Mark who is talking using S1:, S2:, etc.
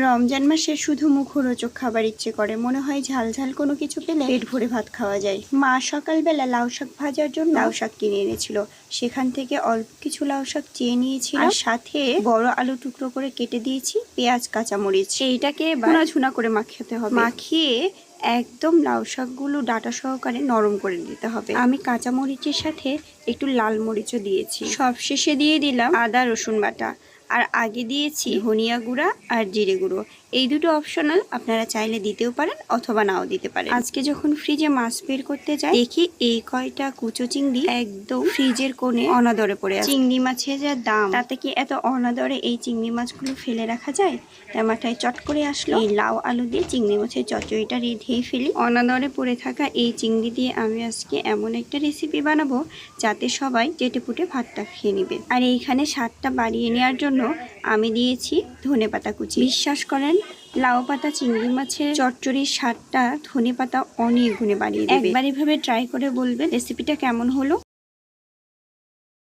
S1: রমজান মাসে শুধু মুখরোচক খাবার ইচ্ছে করে, মনে হয় ঝাল ঝাল কোনো কিছু পেলে পেট ভরে ভাত খাওয়া যায়। মা সকালবেলা লাউ শাক ভাজার জন্য লাউ শাক কিনে এনেছিল, সেখান থেকে অল্প কিছু লাউ শাক চেয়ে নিয়েছিল, আর সাথে বড় আলু টুকরো করে কেটে দিয়েছি, পেঁয়াজ কাঁচামরিচ। এইটাকে ভুনা ঝুনা করে মাখাতে হবে। মাখিয়ে একদম লাউ শাকগুলো ডাটা সহকারে নরম করে দিতে হবে। আমি কাঁচামরিচের সাথে একটু লাল মরিচও দিয়েছি। সব শেষে দিয়ে দিলাম আদা রসুন বাটা, আর আগে দিয়েছি ধনিয়া গুঁড়া আর জিরে গুঁড়ো। এই দুটো অপশনাল, আপনারা চাইলে দিতেও পারেন অথবা নাও দিতে পারেন। আজকে যখন ফ্রিজে মাছ বের করতে যাই, দেখি এই কয়টা কুচো চিংড়ি একদম ফ্রিজের কোণে অনাদরে পড়ে আছে। চিংড়ি মাছের যা দাম, তাতে কি এত অনাদরে এই চিংড়ি মাছগুলো ফেলে রাখা যায়? তার মাথায় চট করে আসলো এই লাউ আলু দিয়ে চিংড়ি মাছের চচ্চড়িটা রেঁধেই ফেলি। অনাদরে পড়ে থাকা এই চিংড়ি দিয়ে আমি আজকে এমন একটা রেসিপি বানাবো যাতে সবাই চেটেপুটে ভাতটা খেয়ে নেবে। আর এইখানে স্বাদটা বাড়িয়ে নেওয়ার জন্য আমি দিয়েছি ধনেপাতা কুচি। বিশ্বাস করেন, লাউ পাতা চিংড়ি মাছের চচ্চড়ির স্বাদটা ধনেপাতা অনেক গুণে বাড়িয়ে দেবে। একবার এভাবে ট্রাই করে বলবেন রেসিপিটা কেমন হলো।